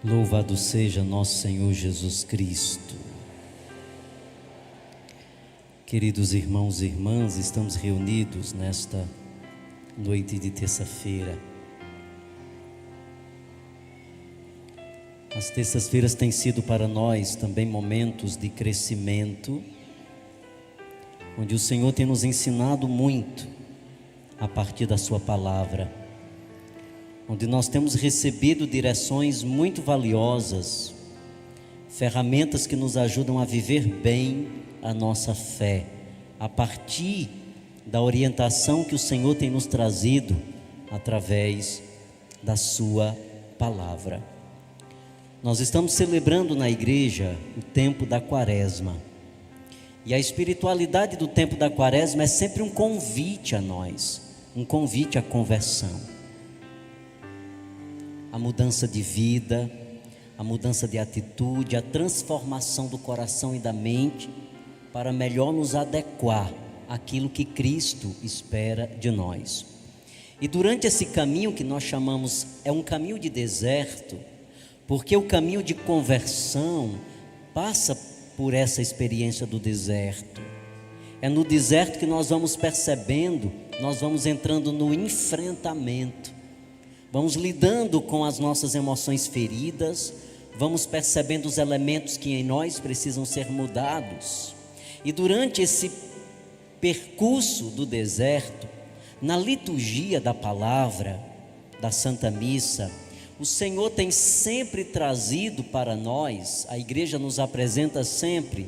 Louvado seja nosso Senhor Jesus Cristo. Queridos irmãos e irmãs, estamos reunidos nesta noite de terça-feira. As terças-feiras têm sido para nós também momentos de crescimento, onde o Senhor tem nos ensinado muito a partir da sua palavra, onde nós temos recebido direções muito valiosas, ferramentas que nos ajudam a viver bem a nossa fé, a partir da orientação que o Senhor tem nos trazido através da sua palavra. Nós estamos celebrando na igreja o tempo da Quaresma, e a espiritualidade do tempo da Quaresma é sempre um convite a nós, um convite à conversão, a mudança de vida, a mudança de atitude, a transformação do coração e da mente para melhor nos adequar àquilo que Cristo espera de nós. E durante esse caminho que nós chamamos, é um caminho de deserto, porque o caminho de conversão passa por essa experiência do deserto. É no deserto que nós vamos percebendo, nós vamos entrando no enfrentamento, vamos lidando com as nossas emoções feridas, vamos percebendo os elementos que em nós precisam ser mudados. E durante esse percurso do deserto, na liturgia da palavra, da Santa Missa, o Senhor tem sempre trazido para nós, a igreja nos apresenta sempre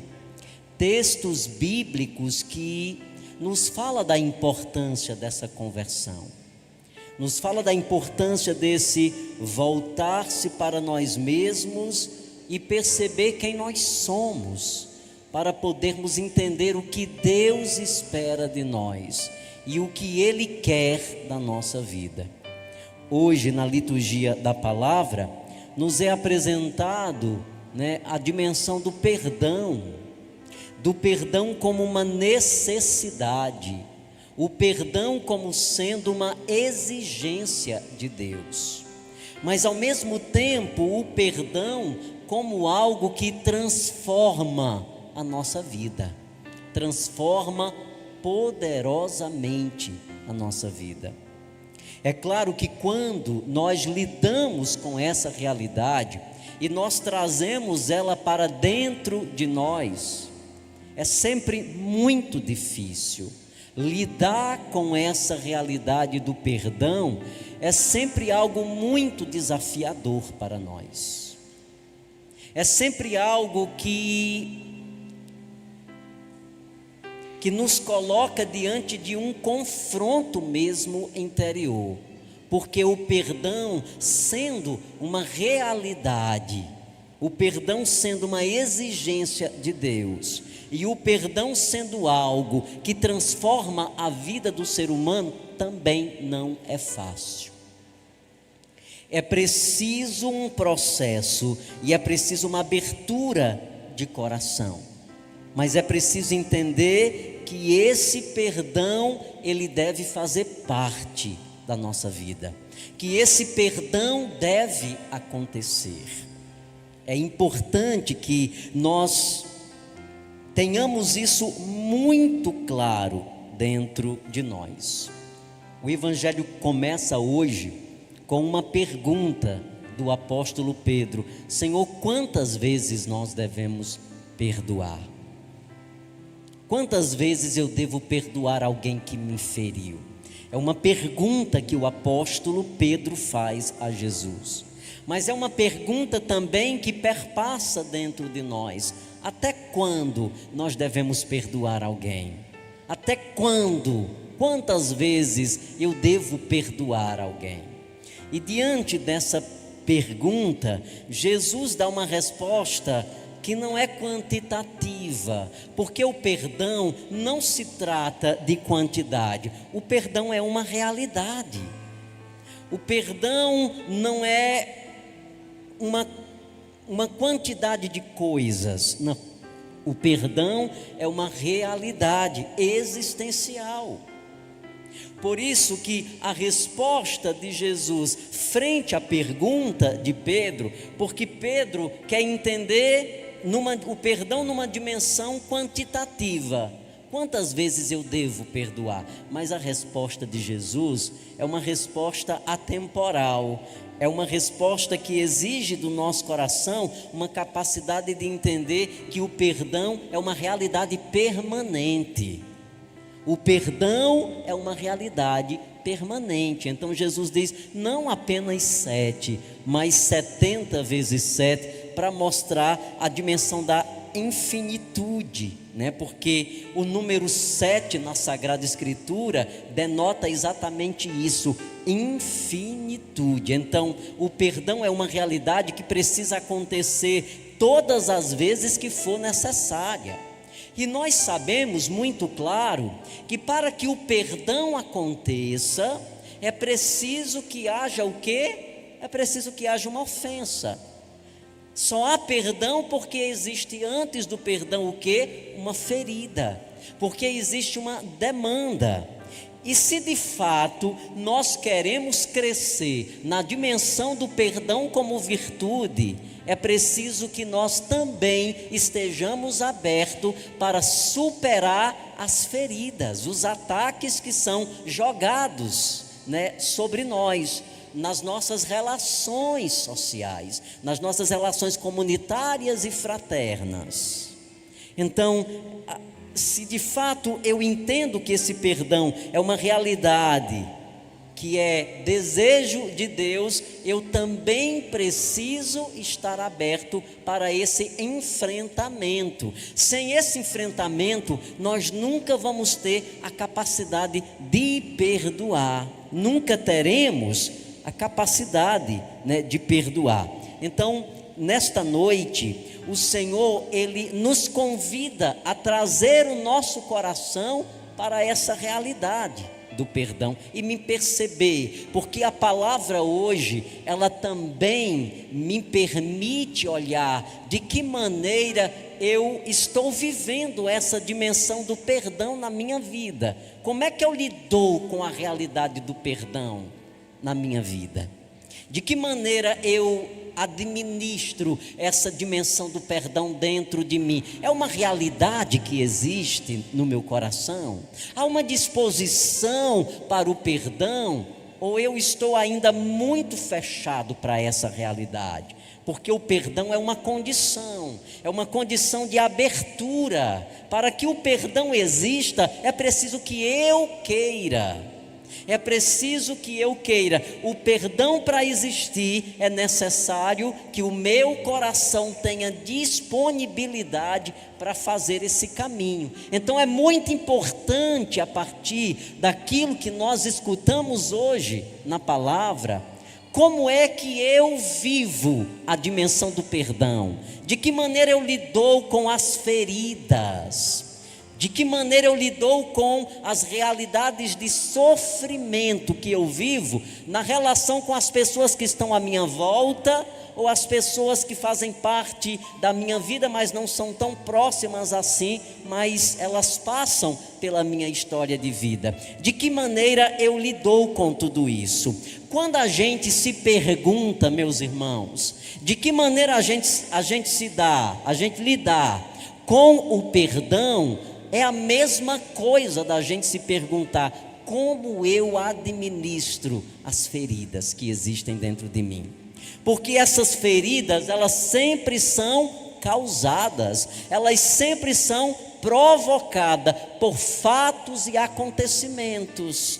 textos bíblicos que nos fala da importância dessa conversão, nos fala da importância desse voltar-se para nós mesmos e perceber quem nós somos, para podermos entender o que Deus espera de nós e o que Ele quer da nossa vida. Hoje, na liturgia da palavra, nos é apresentado, a dimensão do perdão como uma necessidade, o perdão como sendo uma exigência de Deus, mas ao mesmo tempo o perdão como algo que transforma a nossa vida, transforma poderosamente a nossa vida. É claro que quando nós lidamos com essa realidade e nós trazemos ela para dentro de nós, é sempre muito difícil. Lidar com essa realidade do perdão é sempre algo muito desafiador para nós. É sempre algo que nos coloca diante de um confronto mesmo interior, porque o perdão sendo uma realidade, o perdão sendo uma exigência de Deus, e o perdão sendo algo que transforma a vida do ser humano, também não é fácil. É preciso um processo e é preciso uma abertura de coração, mas é preciso entender que esse perdão, ele deve fazer parte da nossa vida, que esse perdão deve acontecer. É importante que nós tenhamos isso muito claro dentro de nós. O Evangelho começa hoje com uma pergunta do apóstolo Pedro: Senhor, quantas vezes nós devemos perdoar? Quantas vezes eu devo perdoar alguém que me feriu? É uma pergunta que o apóstolo Pedro faz a Jesus, mas é uma pergunta também que perpassa dentro de nós. Até quando nós devemos perdoar alguém? Até quando? Quantas vezes eu devo perdoar alguém? E diante dessa pergunta, Jesus dá uma resposta que não é quantitativa, porque o perdão não se trata de quantidade, o perdão é uma realidade. O perdão não é uma quantidade de coisas, não. O perdão é uma realidade existencial. Por isso que a resposta de Jesus frente à pergunta de Pedro, porque Pedro quer entender o perdão numa dimensão quantitativa. Quantas vezes eu devo perdoar? Mas a resposta de Jesus é uma resposta atemporal. É uma resposta que exige do nosso coração uma capacidade de entender que o perdão é uma realidade permanente. O perdão é uma realidade permanente. Então Jesus diz, não apenas 7, mas 70 vezes 7, para mostrar a dimensão da infinitude, né? Porque o número 7 na Sagrada Escritura denota exatamente isso, infinitude. Então o perdão é uma realidade que precisa acontecer todas as vezes que for necessária. E nós sabemos muito claro que para que o perdão aconteça, é preciso que haja o quê? É preciso que haja uma ofensa. Só há perdão porque existe antes do perdão o quê? Uma ferida, porque existe uma demanda. E se de fato nós queremos crescer na dimensão do perdão como virtude, é preciso que nós também estejamos abertos para superar as feridas, os ataques que são jogados, né, sobre nós, nas nossas relações sociais, nas nossas relações comunitárias e fraternas. Então, se de fato eu entendo que esse perdão é uma realidade, que é desejo de Deus, eu também preciso estar aberto para esse enfrentamento. Sem esse enfrentamento, nós nunca vamos ter a capacidade de perdoar, nunca teremos a capacidade, né, de perdoar. Então, nesta noite, o Senhor, Ele nos convida a trazer o nosso coração para essa realidade do perdão e me perceber, porque a palavra hoje, ela também me permite olhar de que maneira eu estou vivendo essa dimensão do perdão na minha vida. Como é que eu lido com a realidade do perdão na minha vida? De que maneira eu administro essa dimensão do perdão dentro de mim? É uma realidade que existe no meu coração? Há uma disposição para o perdão? Ou eu estou ainda muito fechado para essa realidade? Porque o perdão é uma condição de abertura. Para que o perdão exista, é preciso que eu queira. É preciso que eu queira. O perdão, para existir, é necessário que o meu coração tenha disponibilidade para fazer esse caminho. Então é muito importante, a partir daquilo que nós escutamos hoje na palavra, como é que eu vivo a dimensão do perdão? De que maneira eu lido com as feridas? De que maneira eu lido com as realidades de sofrimento que eu vivo na relação com as pessoas que estão à minha volta, ou as pessoas que fazem parte da minha vida, mas não são tão próximas assim, mas elas passam pela minha história de vida? De que maneira eu lido com tudo isso? Quando a gente se pergunta, meus irmãos, de que maneira a gente lidar com o perdão, é a mesma coisa da gente se perguntar: como eu administro as feridas que existem dentro de mim? Porque essas feridas, elas sempre são causadas, elas sempre são provocadas por fatos e acontecimentos.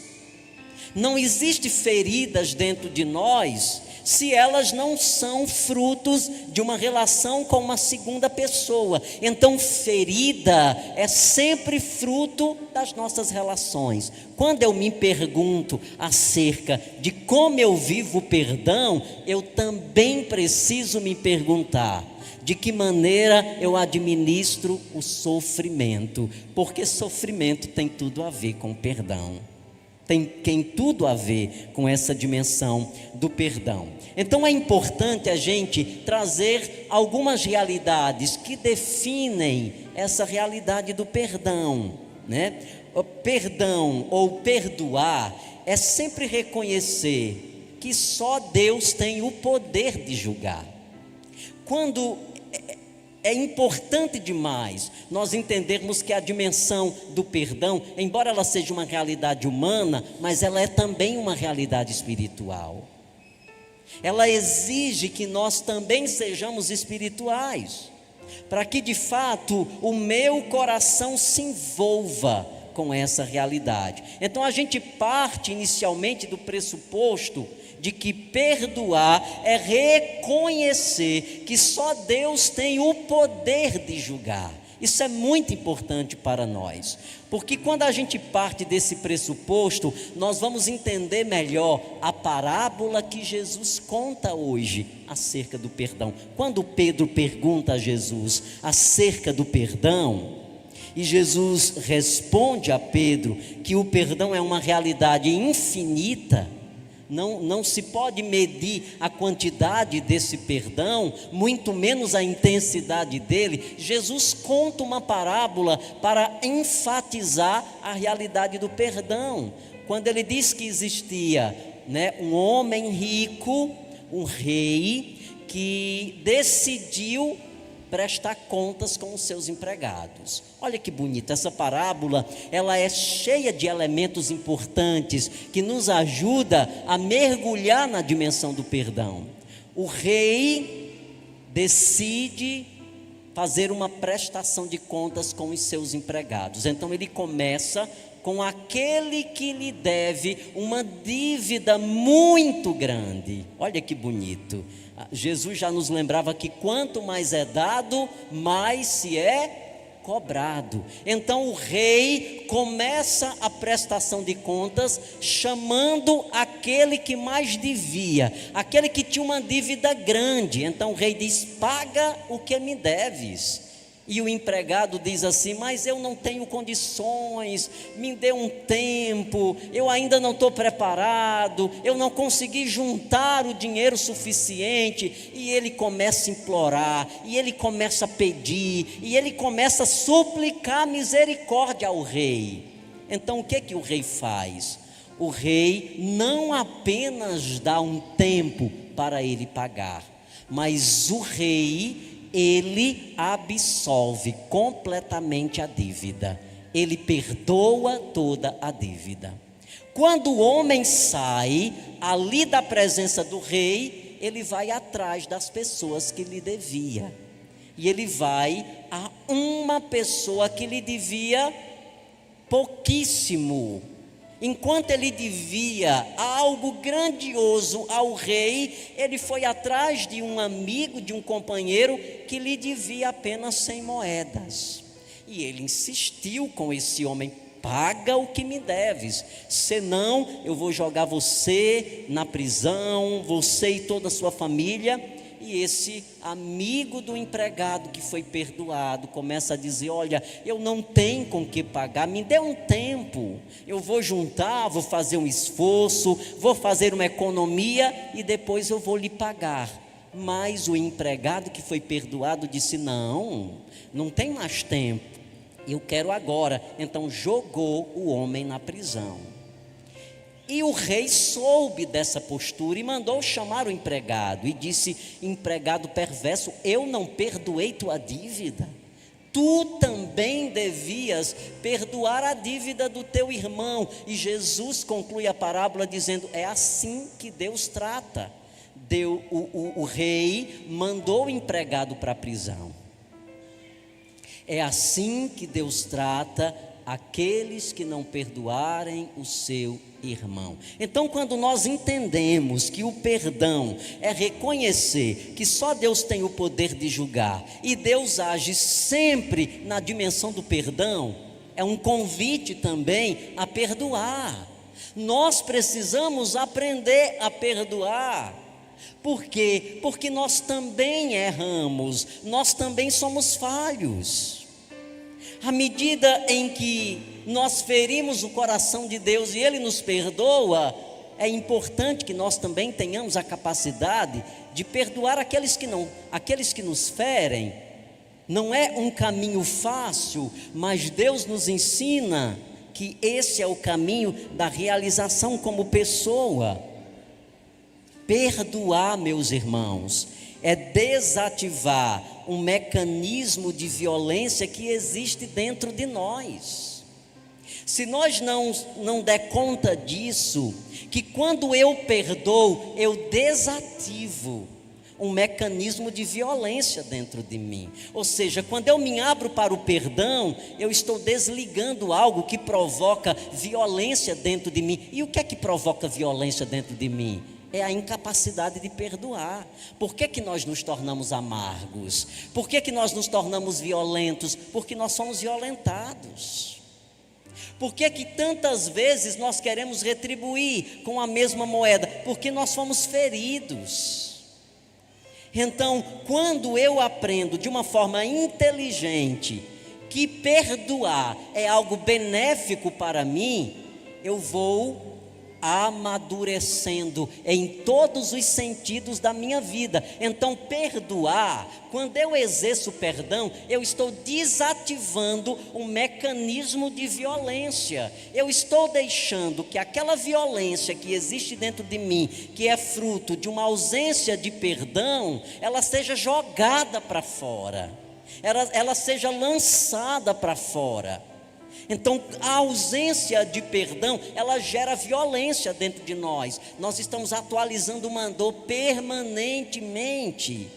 Não existe feridas dentro de nós se elas não são frutos de uma relação com uma segunda pessoa. Então, ferida é sempre fruto das nossas relações. Quando eu me pergunto acerca de como eu vivo o perdão, eu também preciso me perguntar: de que maneira eu administro o sofrimento? Porque sofrimento tem tudo a ver com perdão. Tem tudo a ver com essa dimensão do perdão. Então é importante a gente trazer algumas realidades que definem essa realidade do perdão, né? O perdão ou perdoar é sempre reconhecer que só Deus tem o poder de julgar. Quando é importante demais nós entendermos que a dimensão do perdão, embora ela seja uma realidade humana, mas ela é também uma realidade espiritual. Ela exige que nós também sejamos espirituais, para que de fato o meu coração se envolva com essa realidade. Então a gente parte inicialmente do pressuposto de que perdoar é reconhecer que só Deus tem o poder de julgar. Isso é muito importante para nós, porque quando a gente parte desse pressuposto, nós vamos entender melhor a parábola que Jesus conta hoje acerca do perdão. Quando Pedro pergunta a Jesus acerca do perdão, e Jesus responde a Pedro que o perdão é uma realidade infinita, não se pode medir a quantidade desse perdão, muito menos a intensidade dele. Jesus conta uma parábola para enfatizar a realidade do perdão. Quando ele diz que existia, um homem rico, um rei, que decidiu prestar contas com os seus empregados. Olha que bonita, essa parábola, ela é cheia de elementos importantes, que nos ajuda a mergulhar na dimensão do perdão. O rei decide fazer uma prestação de contas com os seus empregados, então ele começa com aquele que lhe deve uma dívida muito grande. Olha que bonito, Jesus já nos lembrava que quanto mais é dado, mais se é cobrado. Então o rei começa a prestação de contas chamando aquele que mais devia, aquele que tinha uma dívida grande. Então o rei diz: paga o que me deves. E o empregado diz assim: mas eu não tenho condições, me dê um tempo, eu ainda não estou preparado, eu não consegui juntar o dinheiro suficiente. E ele começa a implorar, e ele começa a pedir, e ele começa a suplicar misericórdia ao rei. Então o que o rei faz? O rei não apenas dá um tempo para ele pagar, mas o rei, ele absolve completamente a dívida, ele perdoa toda a dívida. Quando o homem sai ali da presença do rei, ele vai atrás das pessoas que lhe devia, e ele vai a uma pessoa que lhe devia pouquíssimo. Enquanto ele devia algo grandioso ao rei, ele foi atrás de um amigo, de um companheiro que lhe devia apenas 100 moedas. E ele insistiu com esse homem: paga o que me deves, senão eu vou jogar você na prisão, você e toda a sua família. E esse amigo do empregado que foi perdoado começa a dizer: olha, eu não tenho com que pagar, me dê um tempo, eu vou juntar, vou fazer um esforço, vou fazer uma economia e depois eu vou lhe pagar. Mas o empregado que foi perdoado disse: não tem mais tempo, eu quero agora. Então jogou o homem na prisão. E o rei soube dessa postura e mandou chamar o empregado e disse: empregado perverso, eu não perdoei tua dívida? Tu também devias perdoar a dívida do teu irmão. E Jesus conclui a parábola dizendo: é assim que Deus trata. O rei mandou o empregado para a prisão. É assim que Deus trata aqueles que não perdoarem o seu irmão. Então, quando nós entendemos que o perdão é reconhecer que só Deus tem o poder de julgar, e Deus age sempre na dimensão do perdão, é um convite também a perdoar. Nós precisamos aprender a perdoar. Por quê? Porque nós também erramos, nós também somos falhos. À medida em que nós ferimos o coração de Deus e Ele nos perdoa, é importante que nós também tenhamos a capacidade de perdoar aqueles que nos ferem. Não é um caminho fácil, mas Deus nos ensina que esse é o caminho da realização como pessoa. Perdoar, meus irmãos, é desativar um mecanismo de violência que existe dentro de nós. Se nós não der conta disso, que quando eu perdoo, eu desativo um mecanismo de violência dentro de mim. Ou seja, quando eu me abro para o perdão, eu estou desligando algo que provoca violência dentro de mim. E o que é que provoca violência dentro de mim? É a incapacidade de perdoar. Por que que nós nos tornamos amargos? Por que que nós nos tornamos violentos? Porque nós somos violentados. Por que que tantas vezes nós queremos retribuir com a mesma moeda? Porque nós fomos feridos. Então, quando eu aprendo de uma forma inteligente que perdoar é algo benéfico para mim, eu vou amadurecendo em todos os sentidos da minha vida. Então, perdoar, quando eu exerço perdão, eu estou desativando um mecanismo de violência. Eu estou deixando que aquela violência que existe dentro de mim, que é fruto de uma ausência de perdão, ela seja jogada para fora, ela seja lançada para fora. Então, a ausência de perdão, ela gera violência dentro de nós. Nós estamos atualizando o mandor permanentemente.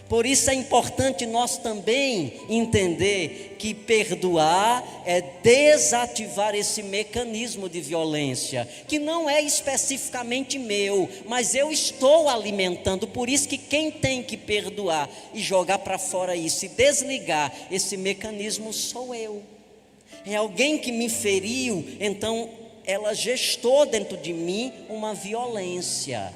Por isso é importante nós também entender que perdoar é desativar esse mecanismo de violência, que não é especificamente meu, mas eu estou alimentando. Por isso que quem tem que perdoar e jogar para fora isso, e desligar esse mecanismo, sou eu. É alguém que me feriu, então ela gestou dentro de mim uma violência.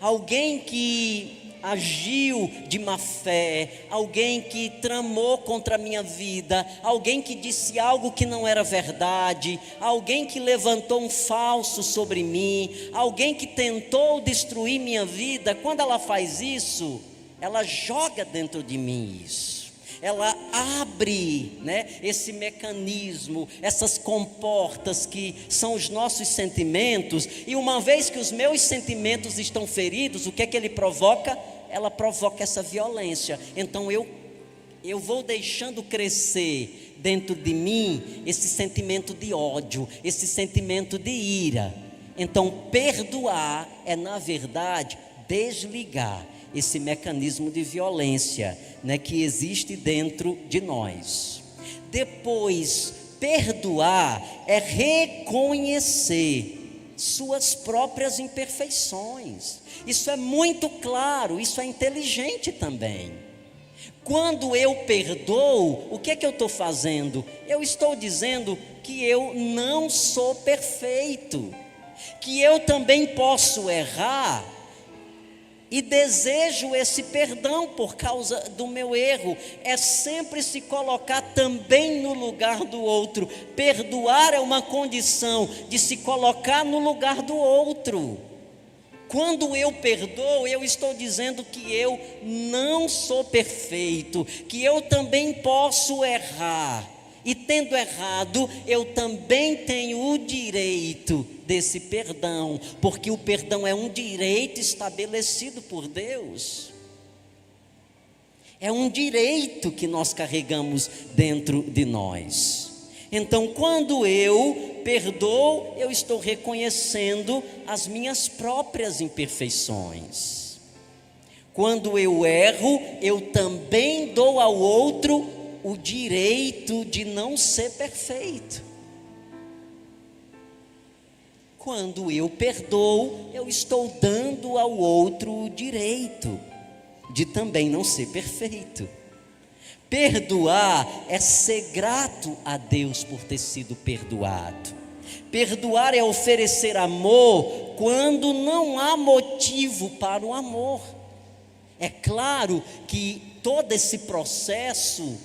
Alguém que agiu de má fé, alguém que tramou contra a minha vida, alguém que disse algo que não era verdade, alguém que levantou um falso sobre mim, alguém que tentou destruir minha vida. Quando ela faz isso, ela joga dentro de mim isso. Ela abre, esse mecanismo, essas comportas que são os nossos sentimentos. E uma vez que os meus sentimentos estão feridos, o que é que ele provoca? Ela provoca essa violência. Então eu vou deixando crescer dentro de mim esse sentimento de ódio, esse sentimento de ira. Então perdoar é, na verdade, desligar esse mecanismo de violência, que existe dentro de nós. Depois, perdoar é reconhecer suas próprias imperfeições. Isso é muito claro, isso é inteligente também. Quando eu perdoo, o que é que eu estou fazendo? Eu estou dizendo que eu não sou perfeito, que eu também posso errar, e desejo esse perdão por causa do meu erro. É sempre se colocar também no lugar do outro. Perdoar é uma condição de se colocar no lugar do outro. Quando eu perdoo, eu estou dizendo que eu não sou perfeito, que eu também posso errar. E tendo errado, eu também tenho o direito desse perdão, porque o perdão é um direito estabelecido por Deus. É um direito que nós carregamos dentro de nós. Então, quando eu perdoo, eu estou reconhecendo as minhas próprias imperfeições. Quando eu erro, eu também dou ao outro o direito de não ser perfeito. Quando eu perdoo, eu estou dando ao outro o direito de também não ser perfeito. Perdoar é ser grato a Deus por ter sido perdoado. Perdoar é oferecer amor quando não há motivo para o amor. É claro que todo esse processo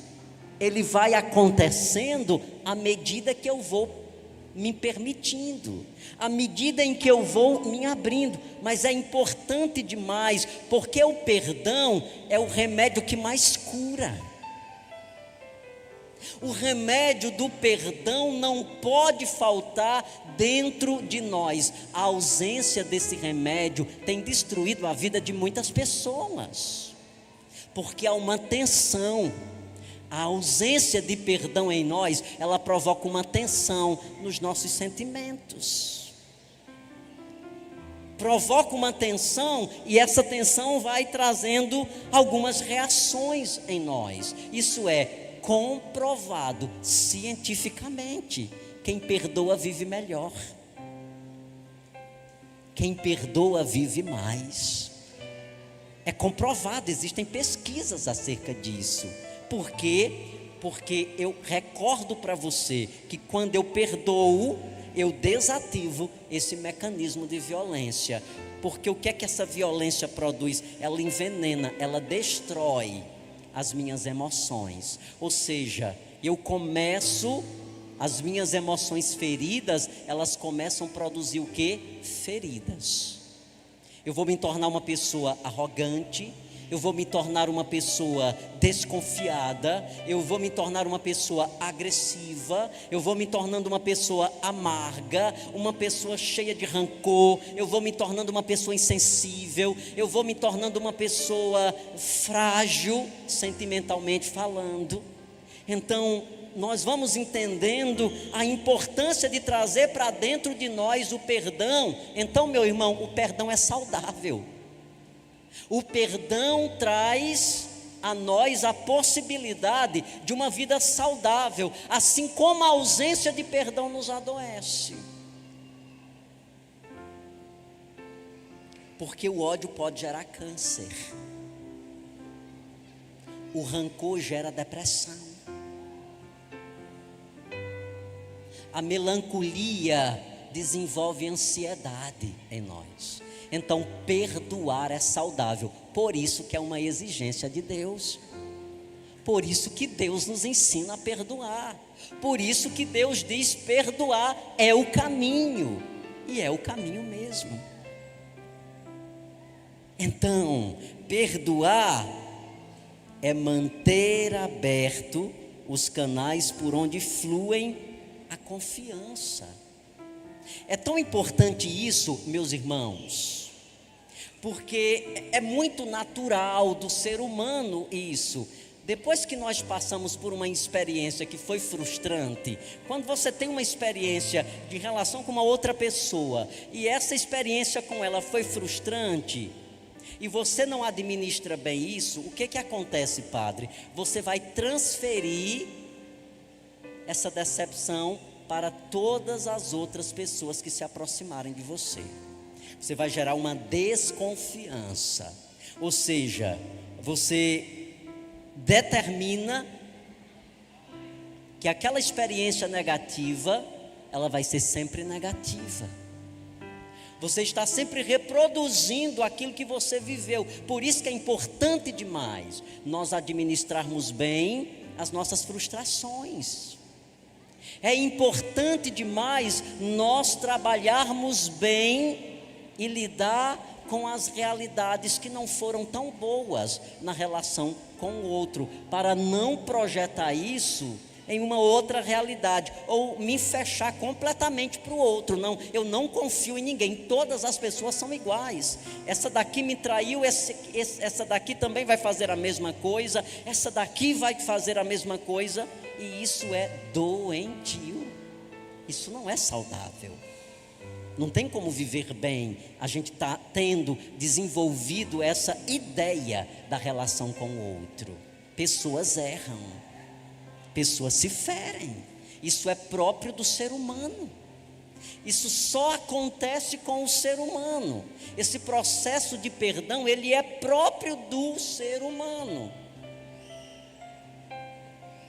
ele vai acontecendo à medida que eu vou me permitindo, à medida em que eu vou me abrindo. Mas é importante demais, porque o perdão é o remédio que mais cura. O remédio do perdão não pode faltar dentro de nós. A ausência desse remédio tem destruído a vida de muitas pessoas, porque há uma tensão. A ausência de perdão em nós, ela provoca uma tensão nos nossos sentimentos. Provoca uma tensão, e essa tensão vai trazendo algumas reações em nós. Isso é comprovado cientificamente. Quem perdoa vive melhor. Quem perdoa vive mais. É comprovado, existem pesquisas acerca disso. Por quê? Porque eu recordo para você que quando eu perdoo, eu desativo esse mecanismo de violência. Porque o que é que essa violência produz? Ela envenena, ela destrói as minhas emoções. Ou seja, eu começo, as minhas emoções feridas, elas começam a produzir o quê? Feridas. Eu vou me tornar uma pessoa arrogante, eu vou me tornar uma pessoa desconfiada, eu vou me tornar uma pessoa agressiva, eu vou me tornando uma pessoa amarga, uma pessoa cheia de rancor, eu vou me tornando uma pessoa insensível, eu vou me tornando uma pessoa frágil, sentimentalmente falando. Então, nós vamos entendendo a importância de trazer para dentro de nós o perdão. Então, meu irmão, o perdão é saudável. O perdão traz a nós a possibilidade de uma vida saudável, assim como a ausência de perdão nos adoece. Porque o ódio pode gerar câncer, o rancor gera depressão, a melancolia desenvolve ansiedade em nós. Então, perdoar é saudável. Por isso que é uma exigência de Deus. Por isso que Deus nos ensina a perdoar. Por isso que Deus diz: perdoar é o caminho. E é o caminho mesmo. Então, perdoar é manter aberto os canais por onde fluem a confiança. É tão importante isso, meus irmãos, porque é muito natural do ser humano isso. Depois que nós passamos por uma experiência que foi frustrante, quando você tem uma experiência de relação com uma outra pessoa, e essa experiência com ela foi frustrante, e você não administra bem isso, o que acontece, padre? Você vai transferir essa decepção para todas as outras pessoas que se aproximarem de você. Você vai gerar uma desconfiança. Ou seja, você determina que aquela experiência negativa, ela vai ser sempre negativa. Você está sempre reproduzindo aquilo que você viveu. Por isso que é importante demais nós administrarmos bem as nossas frustrações. É importante demais nós trabalharmos bem e lidar com as realidades que não foram tão boas na relação com o outro, para não projetar isso em uma outra realidade, ou me fechar completamente para o outro. Não, eu não confio em ninguém, todas as pessoas são iguais. Essa daqui me traiu, essa daqui também vai fazer a mesma coisa, essa daqui vai fazer a mesma coisa. E isso é doentio, isso não é saudável. Não tem como viver bem. A gente está tendo desenvolvido essa ideia da relação com o outro. Pessoas erram, pessoas se ferem. Isso é próprio do ser humano. Isso só acontece com o ser humano. Esse processo de perdão, ele é próprio do ser humano.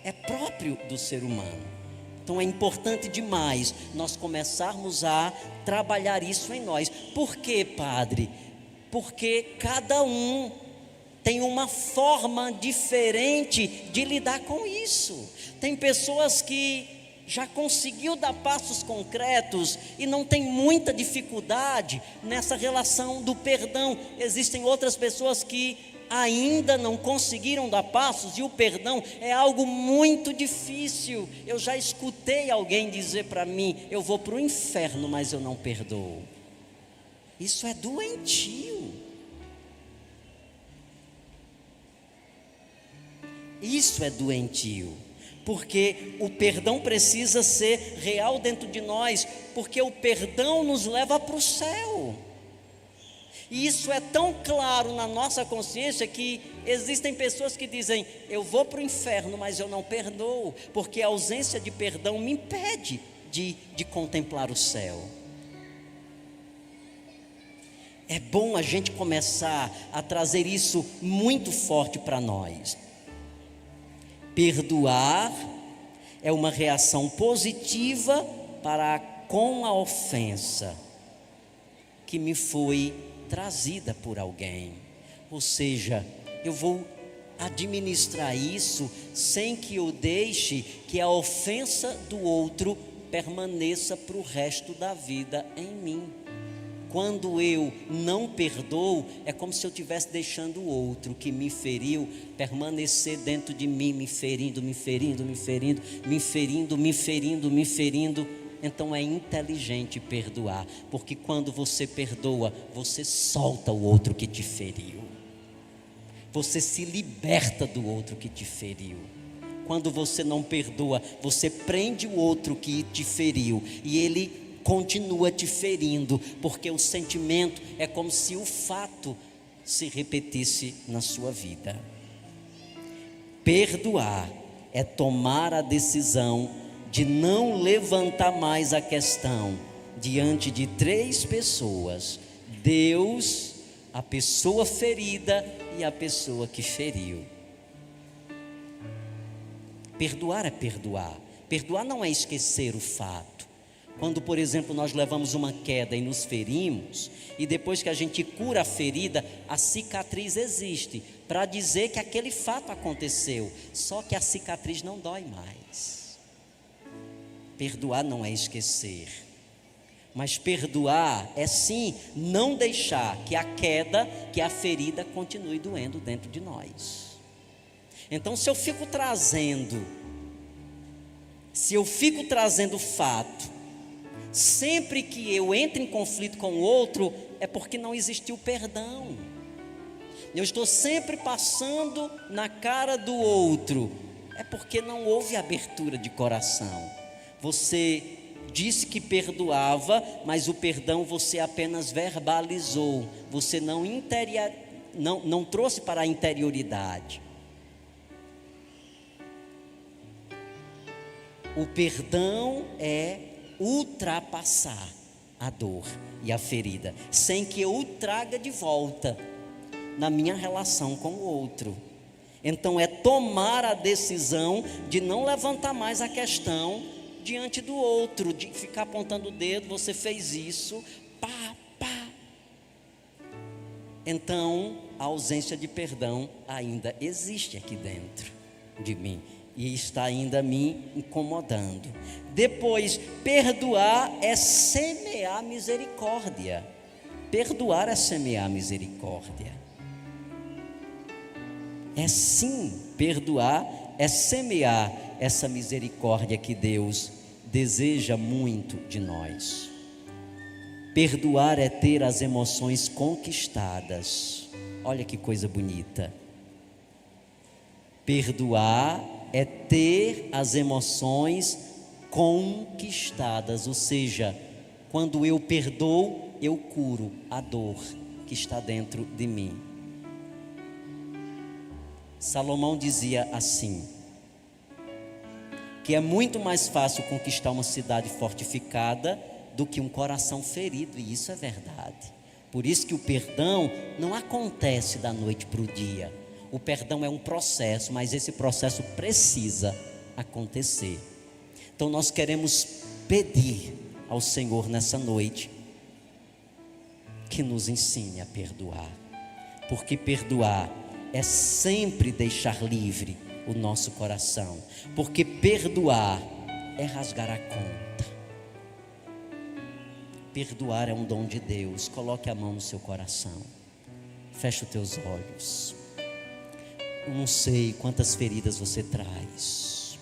É próprio do ser humano. Então é importante demais nós começarmos a trabalhar isso em nós. Por quê, padre? Porque cada um tem uma forma diferente de lidar com isso. Tem pessoas que já conseguiu dar passos concretos e não tem muita dificuldade nessa relação do perdão. Existem outras pessoas que ainda não conseguiram dar passos, e o perdão é algo muito difícil. Eu já escutei alguém dizer para mim: eu vou para o inferno, mas eu não perdoo. Isso é doentio. Isso é doentio, porque o perdão precisa ser real dentro de nós, porque o perdão nos leva para o céu. E isso é tão claro na nossa consciência que existem pessoas que dizem: eu vou para o inferno, mas eu não perdoo, porque a ausência de perdão me impede de contemplar o céu. É bom a gente começar a trazer isso muito forte para nós. Perdoar é uma reação positiva para com a ofensa que me foi trazida por alguém. Ou seja, eu vou administrar isso sem que eu deixe que a ofensa do outro permaneça para o resto da vida em mim. Quando eu não perdoo, é como se eu estivesse deixando o outro que me feriu permanecer dentro de mim, me ferindo. Então é inteligente perdoar, porque quando você perdoa, você solta o outro que te feriu. Você se liberta do outro que te feriu. Quando você não perdoa, você prende o outro que te feriu e ele continua te ferindo, porque o sentimento é como se o fato se repetisse na sua vida. Perdoar é tomar a decisão de não levantar mais a questão diante de 3 pessoas: Deus, a pessoa ferida e a pessoa que feriu. Perdoar é perdoar. Perdoar não é esquecer o fato. Quando, por exemplo, nós levamos uma queda e nos ferimos, e depois que a gente cura a ferida, a cicatriz existe, para dizer que aquele fato aconteceu, só que a cicatriz não dói mais. Perdoar não é esquecer, mas perdoar é sim não deixar que a queda, que a ferida continue doendo dentro de nós. Então, se eu fico trazendo fato, sempre que eu entro em conflito com o outro, é porque não existiu perdão. Eu estou sempre passando na cara do outro, é porque não houve abertura de coração. Você disse que perdoava, mas o perdão você apenas verbalizou, você não trouxe para a interioridade. O perdão é ultrapassar a dor e a ferida, sem que eu o traga de volta na minha relação com o outro. Então é tomar a decisão de não levantar mais a questão diante do outro, de ficar apontando o dedo: você fez isso, pá. Então a ausência de perdão ainda existe aqui dentro de mim e está ainda me incomodando. Depois, perdoar é semear misericórdia. Perdoar é semear misericórdia. É sim, perdoar é semear essa misericórdia que Deus deseja muito de nós. Perdoar é ter as emoções conquistadas. Olha que coisa bonita. Perdoar é ter as emoções conquistadas, ou seja, quando eu perdoo, eu curo a dor que está dentro de mim. Salomão dizia assim, que é muito mais fácil conquistar uma cidade fortificada do que um coração ferido, e isso é verdade. Por isso que o perdão não acontece da noite para o dia. O perdão é um processo, mas esse processo precisa acontecer. Então nós queremos pedir ao Senhor nessa noite que nos ensine a perdoar, porque perdoar é sempre deixar livre o nosso coração, porque perdoar é rasgar a conta. Perdoar é um dom de Deus. Coloque a mão no seu coração, feche os teus olhos. Eu não sei quantas feridas você traz.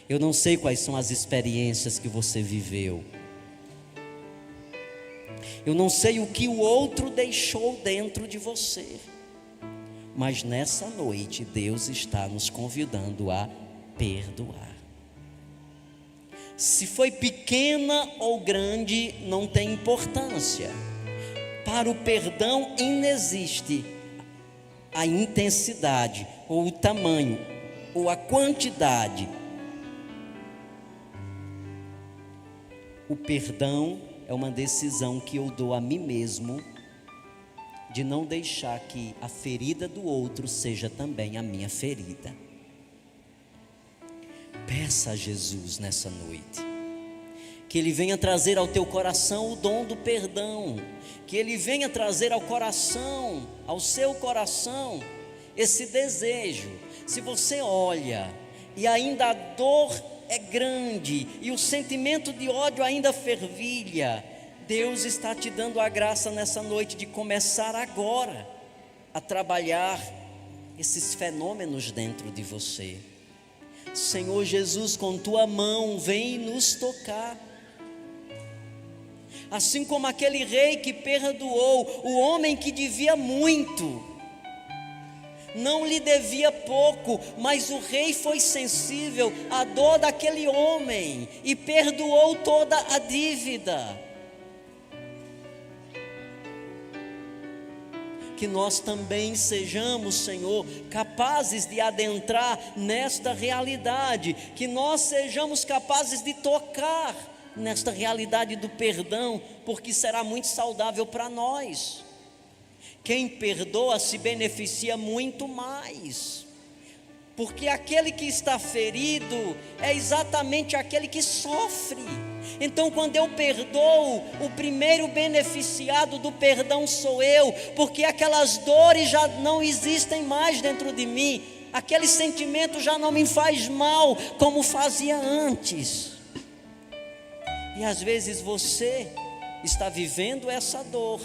Eu não sei quais são as experiências que você viveu. Eu não sei o que o outro deixou dentro de você. Mas nessa noite Deus está nos convidando a perdoar. Se foi pequena ou grande, não tem importância. Para o perdão inexiste a intensidade, ou o tamanho, ou a quantidade. O perdão é uma decisão que eu dou a mim mesmo, de não deixar que a ferida do outro seja também a minha ferida. Peça a Jesus nessa noite, que Ele venha trazer ao teu coração o dom do perdão, que Ele venha trazer ao coração, ao seu coração, esse desejo. Se você olha e ainda a dor é grande e o sentimento de ódio ainda fervilha, Deus está te dando a graça nessa noite de começar agora a trabalhar esses fenômenos dentro de você. Senhor Jesus, com tua mão vem nos tocar. Assim como aquele rei que perdoou o homem que devia muito, não lhe devia pouco, mas o rei foi sensível à dor daquele homem e perdoou toda a dívida. Que nós também sejamos, Senhor, capazes de adentrar nesta realidade, que nós sejamos capazes de tocar nesta realidade do perdão, porque será muito saudável para nós. Quem perdoa se beneficia muito mais, porque aquele que está ferido é exatamente aquele que sofre. Então, quando eu perdoo, o primeiro beneficiado do perdão sou eu, porque aquelas dores já não existem mais dentro de mim, aquele sentimento já não me faz mal como fazia antes. E às vezes você está vivendo essa dor,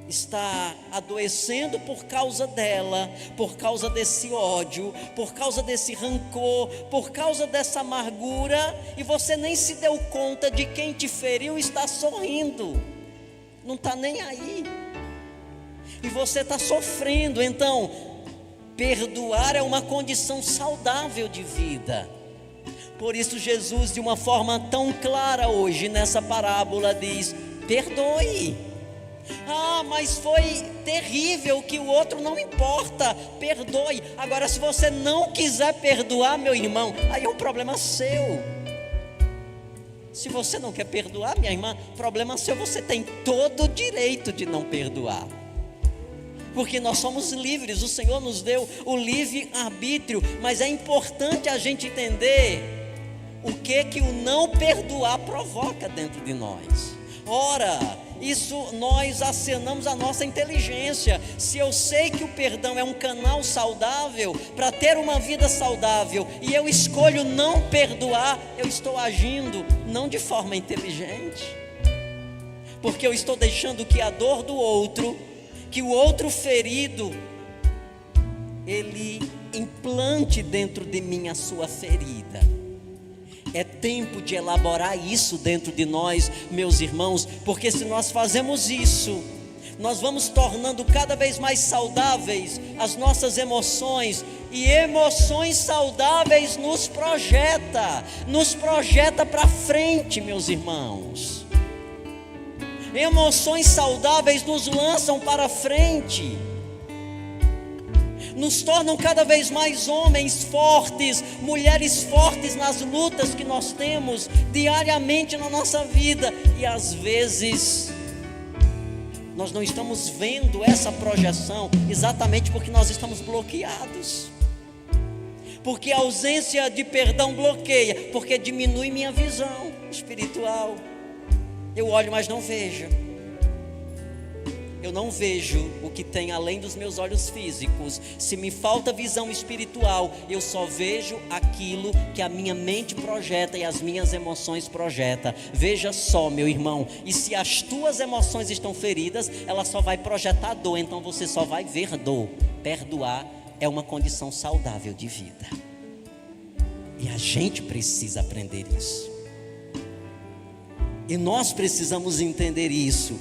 está adoecendo por causa dela, por causa desse ódio, por causa desse rancor, por causa dessa amargura, e você nem se deu conta de quem te feriu está sorrindo, não está nem aí, e você está sofrendo. Então, perdoar é uma condição saudável de vida. Por isso Jesus, de uma forma tão clara hoje nessa parábola, diz: perdoe. Ah, mas foi terrível, que o outro não importa, perdoe. Agora, se você não quiser perdoar, meu irmão, aí é um problema seu. Se você não quer perdoar, minha irmã, problema seu. Você tem todo o direito de não perdoar, porque nós somos livres, o Senhor nos deu o livre-arbítrio. Mas é importante a gente entender o que o não perdoar provoca dentro de nós. Ora, isso nós acenamos a nossa inteligência. Se eu sei que o perdão é um canal saudável para ter uma vida saudável, e eu escolho não perdoar, eu estou agindo não de forma inteligente, porque eu estou deixando que a dor do outro, que o outro ferido, ele implante dentro de mim a sua ferida. É tempo de elaborar isso dentro de nós, meus irmãos, porque se nós fazemos isso, nós vamos tornando cada vez mais saudáveis as nossas emoções, e emoções saudáveis nos projeta para frente, meus irmãos. Emoções saudáveis nos lançam para frente, nos tornam cada vez mais homens fortes, mulheres fortes nas lutas que nós temos diariamente na nossa vida. E às vezes nós não estamos vendo essa projeção, exatamente porque nós estamos bloqueados, porque a ausência de perdão bloqueia, porque diminui minha visão espiritual. Eu olho, mas não vejo. Eu não vejo o que tem além dos meus olhos físicos. Se me falta visão espiritual, eu só vejo aquilo que a minha mente projeta e as minhas emoções projetam. Veja só, meu irmão, e se as tuas emoções estão feridas, ela só vai projetar dor, então você só vai ver dor. Perdoar é uma condição saudável de vida. E a gente precisa aprender isso. E nós precisamos entender isso.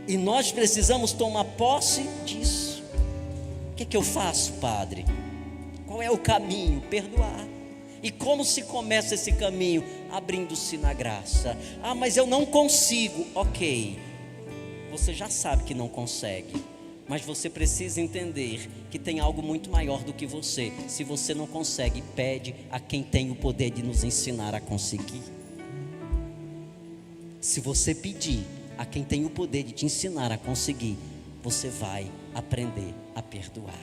E nós precisamos tomar posse disso. O que eu faço, Padre? Qual é o caminho? Perdoar. E como se começa esse caminho? Abrindo-se na graça. Ah, mas eu não consigo. Ok, você já sabe que não consegue, mas você precisa entender que tem algo muito maior do que você. Se você não consegue, pede a quem tem o poder de nos ensinar a conseguir. Se você pedir a quem tem o poder de te ensinar a conseguir, você vai aprender a perdoar.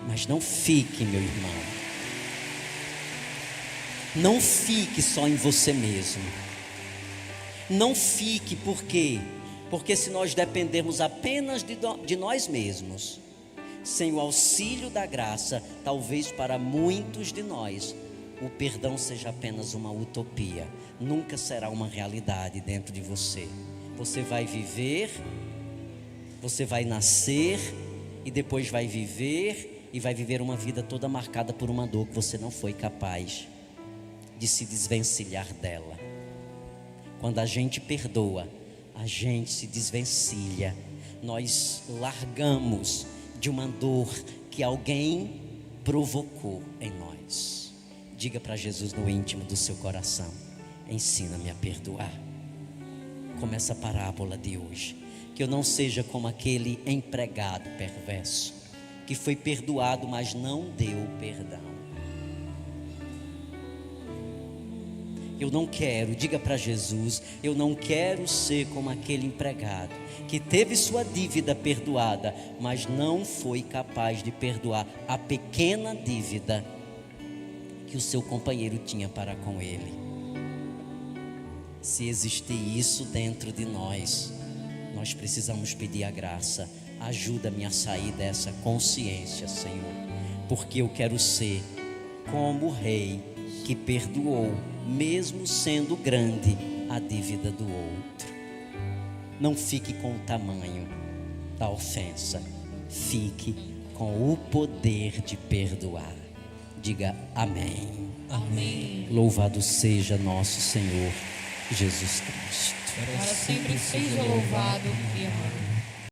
Mas não fique, meu irmão, não fique só em você mesmo. Não fique, por quê? Porque se nós dependermos apenas de nós mesmos, sem o auxílio da graça, talvez para muitos de nós o perdão seja apenas uma utopia. Nunca será uma realidade dentro de você. Você vai viver, você vai nascer e depois vai viver, e vai viver uma vida toda marcada por uma dor que você não foi capaz de se desvencilhar dela. Quando a gente perdoa, a gente se desvencilha. Nós largamos de uma dor que alguém provocou em nós. Diga para Jesus no íntimo do seu coração: ensina-me a perdoar. Como essa parábola de hoje, que eu não seja como aquele empregado perverso que foi perdoado, mas não deu perdão. Eu não quero, diga para Jesus, eu não quero ser como aquele empregado que teve sua dívida perdoada, mas não foi capaz de perdoar a pequena dívida que o seu companheiro tinha para com ele. Se existir isso dentro de nós, nós precisamos pedir a graça. Ajuda-me a sair dessa consciência, Senhor, porque eu quero ser como o rei que perdoou, mesmo sendo grande, a dívida do outro. Não fique com o tamanho da ofensa, fique com o poder de perdoar. Diga amém. Amém. Louvado seja nosso Senhor Jesus Cristo. Para sempre seja louvado e amado.